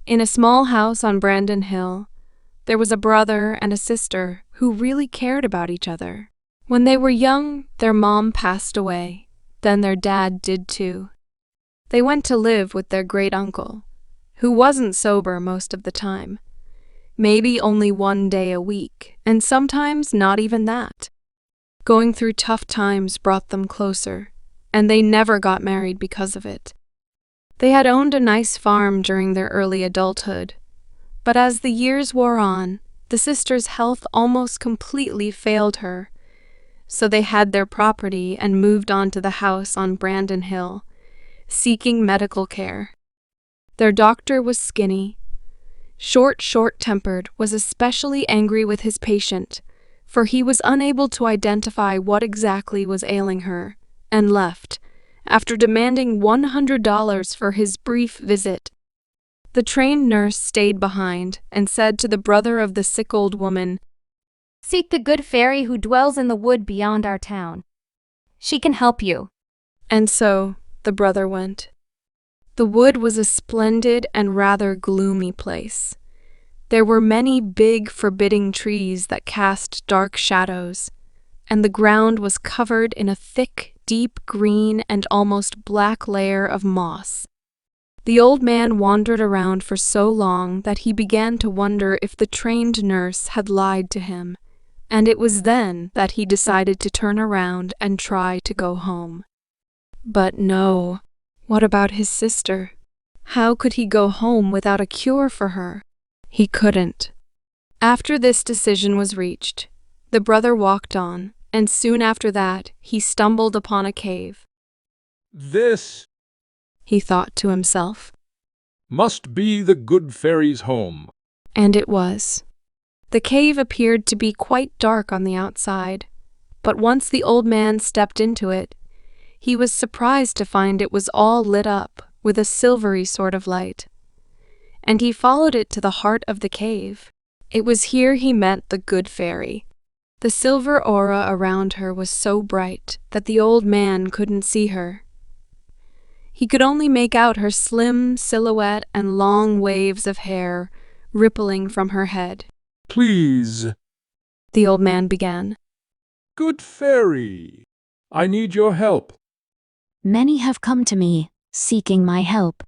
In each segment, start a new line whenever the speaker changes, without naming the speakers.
In a small house on Brandon Hill, there was a brother and a sister who really cared about each other. When they were young, their mom passed away. Then their dad did too. They went to live with their great-uncle, who wasn't sober most of the time. Maybe only one day a week, and sometimes not even that. Going through tough times brought them closer, and they never got married because of it. They had owned a nice farm during their early adulthood, but as the years wore on, the sister's health almost completely failed her, so they had their property and moved on to the house on Brandon Hill, seeking medical care. Their doctor was skinny. Short-tempered, was especially angry with his patient, for he was unable to identify what exactly was ailing her, and left, after demanding $100 for his brief visit. The trained nurse stayed behind and said to the brother of the sick old woman,
"Seek the good fairy who dwells in the wood beyond our town. She can help you."
And so the brother went. The wood was a splendid and rather gloomy place. There were many big, forbidding trees that cast dark shadows, and the ground was covered in a thick, deep green and almost black layer of moss. The old man wandered around for so long that he began to wonder if the trained nurse had lied to him, and it was then that he decided to turn around and try to go home. But no. What about his sister? How could he go home without a cure for her? He couldn't. After this decision was reached, the brother walked on, and soon after that, he stumbled upon a cave.
"This,"
he thought to himself,
"must be the good fairy's home."
and it was. The cave appeared to be quite dark on the outside, but once the old man stepped into it, he was surprised to find it was all lit up with a silvery sort of light. And he followed it to the heart of the cave. It was here he met the good fairy. The silver aura around her was so bright that the old man couldn't see her. He could only make out her slim silhouette and long waves of hair rippling from her head.
"Please,
The old man began.
good fairy, I need your help."
Many have come to me, seeking my help.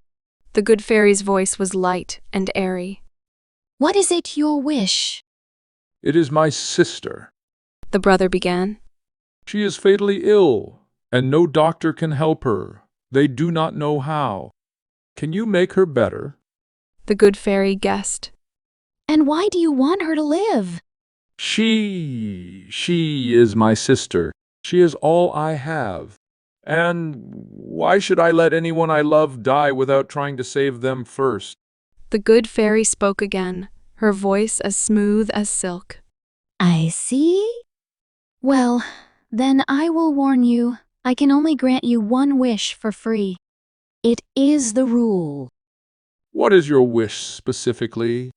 The good fairy's voice was light and airy.
What is it your wish?
"It is my sister.
The brother began.
She is fatally ill, and no doctor can help her. They do not know how. Can you make her better?"
The good fairy guessed.
And why do you want her to live?
She is my sister. She is all I have. And why should I let anyone I love die without trying to save them first?
The good fairy spoke again, her voice as smooth as silk.
I see. Well, then I will warn you, I can only grant you one wish for free. It is the rule.
What is your wish specifically?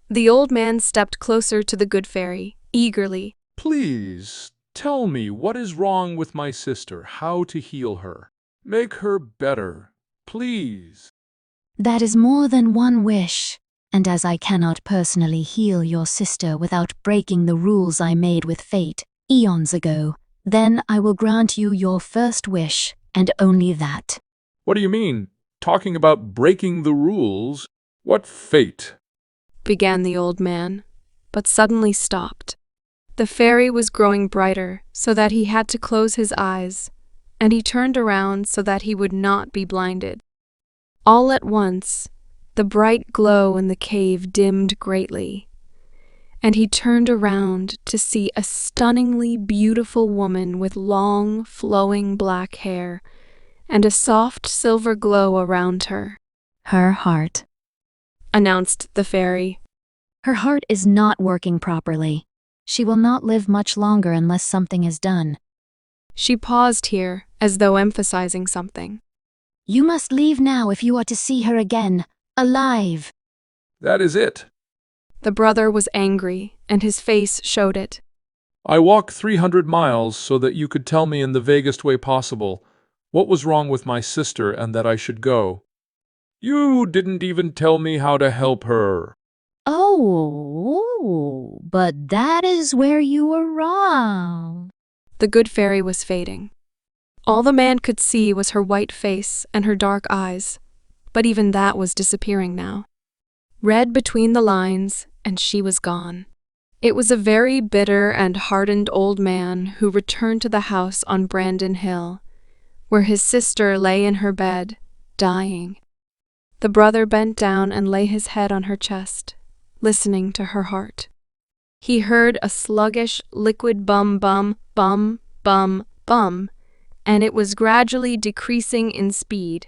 The old man stepped closer to the good fairy, eagerly.
Please, tell me what is wrong with my sister, how to heal her. Make her better, please.
That is more than one wish, and as I cannot personally heal your sister without breaking the rules I made with fate eons ago, then I will grant you your first wish, and only that.
What do you mean? Talking about breaking the rules? What fate?
Began the old man, but suddenly stopped. The fairy was growing brighter so that he had to close his eyes, and he turned around so that he would not be blinded. All at once, the bright glow in the cave dimmed greatly, and he turned around to see a stunningly beautiful woman with long, flowing black hair and a soft silver glow around her.
Her heart.
Announced the fairy.
Her heart is not working properly. She will not live much longer unless something is done.
She paused here, as though emphasizing something.
You must leave now if you are to see her again, alive.
That is it.
The brother was angry, and his face showed it.
I walked 300 miles so that you could tell me in the vaguest way possible what was wrong with my sister and that I should go. You didn't even tell me how to help her.
Oh, but that is where you were wrong.
The good fairy was fading. All the man could see was her white face and her dark eyes, but even that was disappearing now. Read between the lines, and she was gone. It was a very bitter and hardened old man who returned to the house on Brandon Hill, where his sister lay in her bed, dying. The brother bent down and lay his head on her chest, listening to her heart. He heard a sluggish, liquid bum bum, bum, bum, bum, and it was gradually decreasing in speed.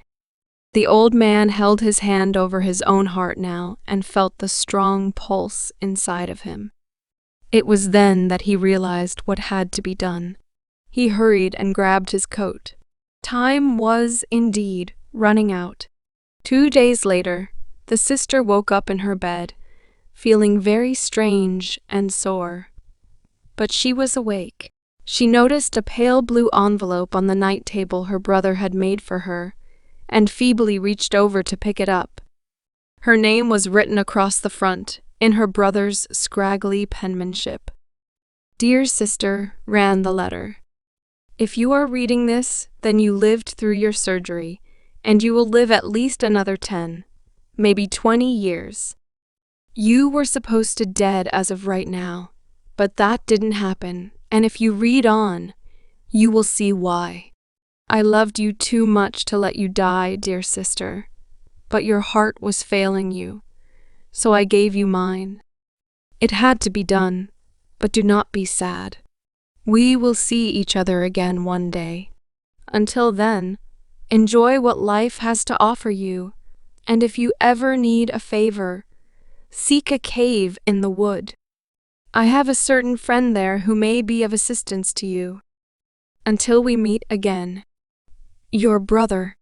The old man held his hand over his own heart now and felt the strong pulse inside of him. It was then that he realized what had to be done. He hurried and grabbed his coat. Time was, indeed, running out. 2 days later, the sister woke up in her bed, feeling very strange and sore. But she was awake. She noticed a pale blue envelope on the night table her brother had made for her, and feebly reached over to pick it up. Her name was written across the front, in her brother's scraggly penmanship. "Dear sister," ran the letter. "If you are reading this, then you lived through your surgery, and you will live at least another 10, maybe 20 years. You were supposed to dead as of right now, but that didn't happen, and if you read on, you will see why. I loved you too much to let you die, dear sister, but your heart was failing you, so I gave you mine. It had to be done, but do not be sad. We will see each other again one day. Until then, enjoy what life has to offer you, and if you ever need a favor, seek a cave in the wood. I have a certain friend there who may be of assistance to you. Until we meet again. Your brother."